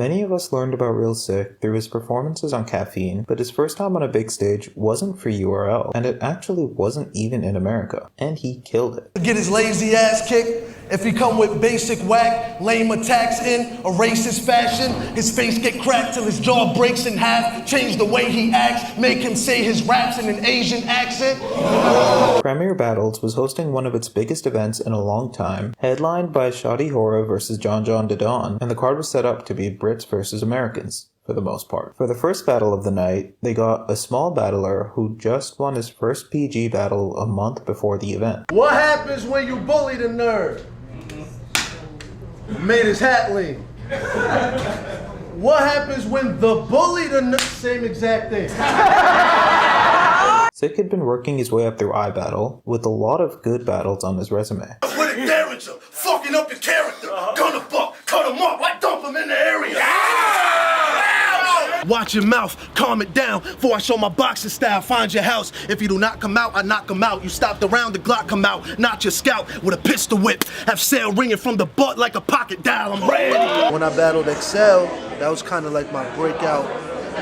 Many of us learned about Real Sikh through his performances on Caffeine, but his first time on a big stage wasn't for URL, and it actually wasn't even in America, and he killed it. Get his lazy ass kicked. If he come with basic whack, lame attacks in a racist fashion, his face get cracked till his jaw breaks in half, change the way he acts, make him say his raps in an Asian accent. Premier Battles was hosting one of its biggest events in a long time, headlined by Shadi Hora versus John Didon, and the card was set up to be Brits versus Americans, for the most part. For the first battle of the night, they got a small battler who just won his first PG battle a month before the event. What happens when you bullied a nerd? Made his hat lean. What happens when the bullied a nerd? Same exact thing. Sikh had been working his way up through iBattle, with a lot of good battles on his resume. With a derringer, fucking up your character, gonna fuck, cut him up, like dump him in the area. Watch your mouth, calm it down, before I show my boxing style, find your house. If you do not come out, I knock him out. You stopped around, the Glock come out, not your scout with a pistol whip. Have sail ringing from the butt like a pocket dial, I'm ready. When I battled Excel, that was kind of like my breakout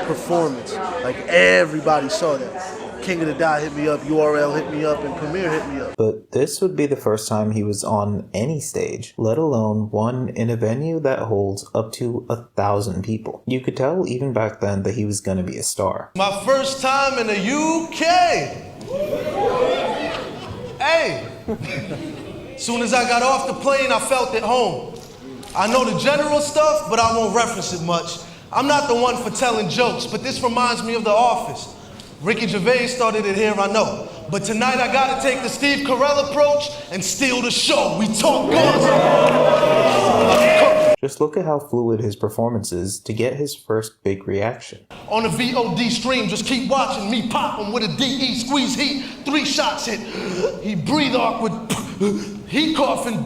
performance. Like everybody saw that. King of the Dot hit me up, URL hit me up, and Premier hit me up. But this would be the first time he was on any stage, let alone one in a venue that holds up to 1,000 people. You could tell even back then that he was gonna be a star. My first time in the UK. Hey, soon as I got off the plane, I felt at home. I know the general stuff, but I won't reference it much. I'm not the one for telling jokes, but this reminds me of The Office. Ricky Gervais started it here, I know. But tonight I gotta take the Steve Carell approach and steal the show. We talk guns. Just look at how fluid his performance is to get his first big reaction. On the VOD stream, just keep watching me pop him with a DE, squeeze heat, 3 shots hit. He breathe awkward, he coughing,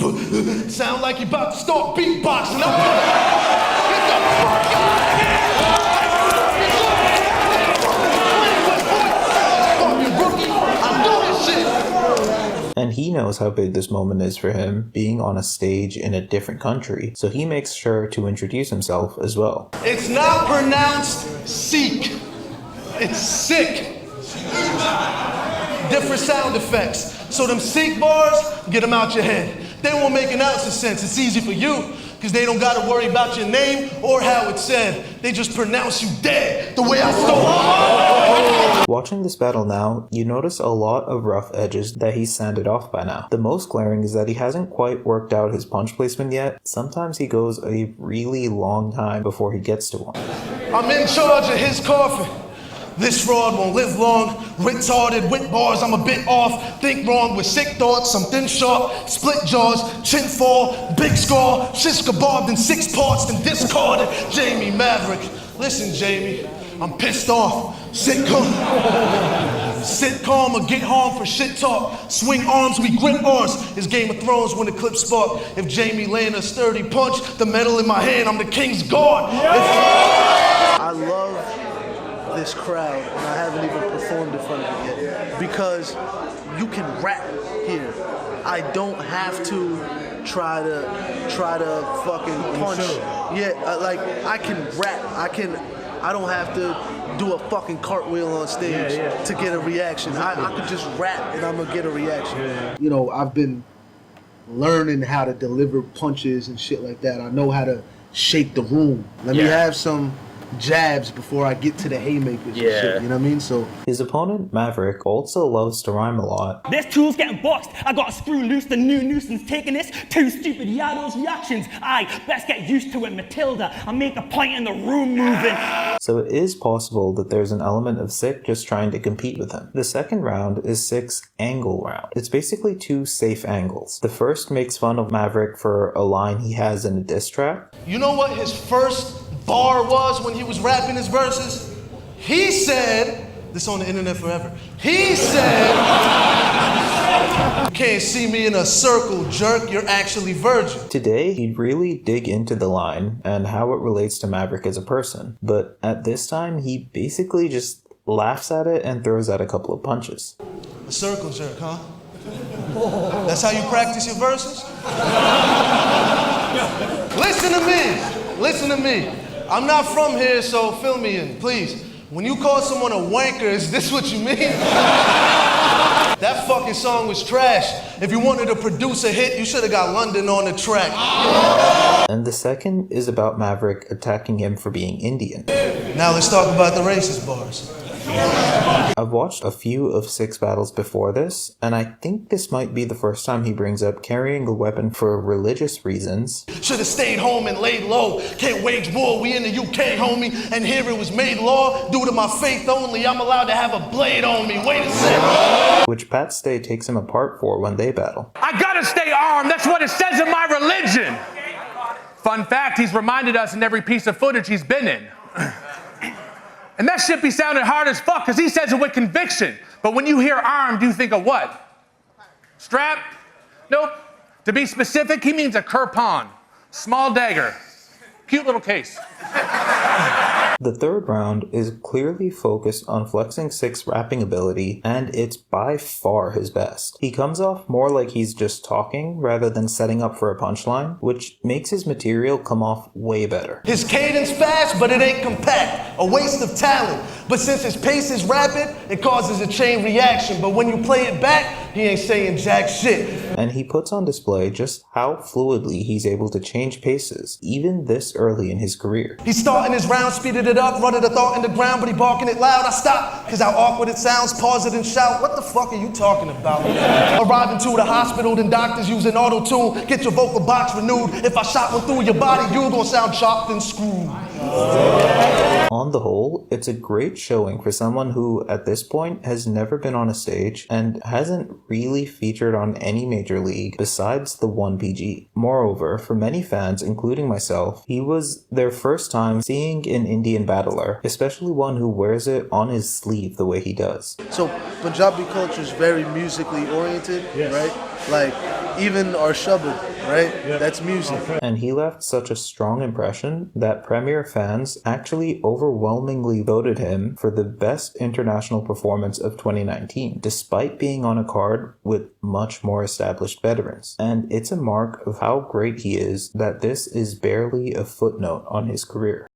sound like he about to start beatboxing. Get the fuck out of here! And he knows how big this moment is for him, being on a stage in a different country, so he makes sure to introduce himself as well. It's not pronounced Sikh, it's sick. Different sound effects. So them Sikh bars, get them out your head. They won't make an ounce of sense. It's easy for you, because they don't gotta worry about your name or how it's said. They just pronounce you dead, the way I stole. Watching this battle now, you notice a lot of rough edges that he's sanded off by now. The most glaring is that he hasn't quite worked out his punch placement yet. Sometimes he goes a really long time before he gets to one. I'm in charge of his coffin. This fraud won't live long. Retarded with bars, I'm a bit off. Think wrong with sick thoughts, something sharp. Split jaws, chin fall, big scar. Shish kebab in 6 parts, then discarded. Jamie Maverick. Listen, Jamie, I'm pissed off. Sit calm. Sit calm or get harmed for shit talk. Swing arms, we grip ours. It's Game of Thrones when the clip spark. If Jamie laying a sturdy punch, the metal in my hand, I'm the king's guard. I love this crowd, and I haven't even performed in front of it yet, because you can rap here. I don't have to try to fucking punch. Yeah, like I can rap. I don't have to do a fucking cartwheel on stage to get a reaction. I could just rap and I'm gonna get a reaction. You know, I've been learning how to deliver punches and shit like that. I know how to shake the room. Let me have some jabs before I get to the haymakers and shit, you know what I mean? So his opponent, Maverick, also loves to rhyme a lot. This tool's getting boxed. I got a screw loose, the new nuisance taking this. 2 stupid Yado's reactions. Aye, best get used to it, Matilda. I make a point in the room moving. So it is possible that there's an element of Sikh just trying to compete with him. The second round is Sikh's angle round. It's basically 2 safe angles. The first makes fun of Maverick for a line he has in a diss track. You know what his first bar was when he was rapping his verses? He said, this on the internet forever, he said, you can't see me in a circle, jerk, you're actually virgin. Today, he'd really dig into the line and how it relates to Maverick as a person, but at this time, he basically just laughs at it and throws out a couple of punches. A circle jerk, huh? That's how you practice your verses? Listen to me. I'm not from here, so fill me in, please. When you call someone a wanker, is this what you mean? That fucking song was trash. If you wanted to produce a hit, you should have got London on the track. And the second is about Maverick attacking him for being Indian. Now let's talk about the racist bars. I've watched a few of Sikh's battles before this, and I think this might be the first time he brings up carrying a weapon for religious reasons. Should have stayed home and laid low. Can't wage war, we in the UK, homie. And here it was made law. Due to my faith only, I'm allowed to have a blade on me. Wait a second. Which Pat Stay takes him apart for when they battle. I gotta stay armed, that's what it says in my religion. Fun fact, he's reminded us in every piece of footage he's been in. And that shit be sounding hard as fuck, because he says it with conviction. But when you hear armed, you think of what? Strap? Nope. To be specific, he means a kirpan. Small dagger. Cute little case. The third round is clearly focused on flexing Sikh's rapping ability, and it's by far his best. He comes off more like he's just talking rather than setting up for a punchline, which makes his material come off way better. His cadence fast, but it ain't compact. A waste of talent. But since his pace is rapid, it causes a chain reaction. But when you play it back, he ain't saying jack shit. And he puts on display just how fluidly he's able to change paces, even this early in his career. He's starting his round, speeded it up, running a thought in the ground, but he barking it loud. I stop, cause how awkward it sounds, pause it and shout. What the fuck are you talking about? Arriving to the hospital, then doctors using auto-tune. Get your vocal box renewed. If I shot one through your body, you're gonna sound chopped and screwed. On the whole, it's a great showing for someone who, at this point, has never been on a stage and hasn't really featured on any major league besides the one PG. Moreover, for many fans, including myself, he was their first time seeing an Indian battler, especially one who wears it on his sleeve the way he does. So Punjabi culture is very musically oriented, right? Like even our shabad, right? That's music. And he left such a strong impression that Premier fans actually overwhelmingly voted him for the best international performance of 2019, despite being on a card with much more established veterans. And it's a mark of how great he is that this is barely a footnote on his career.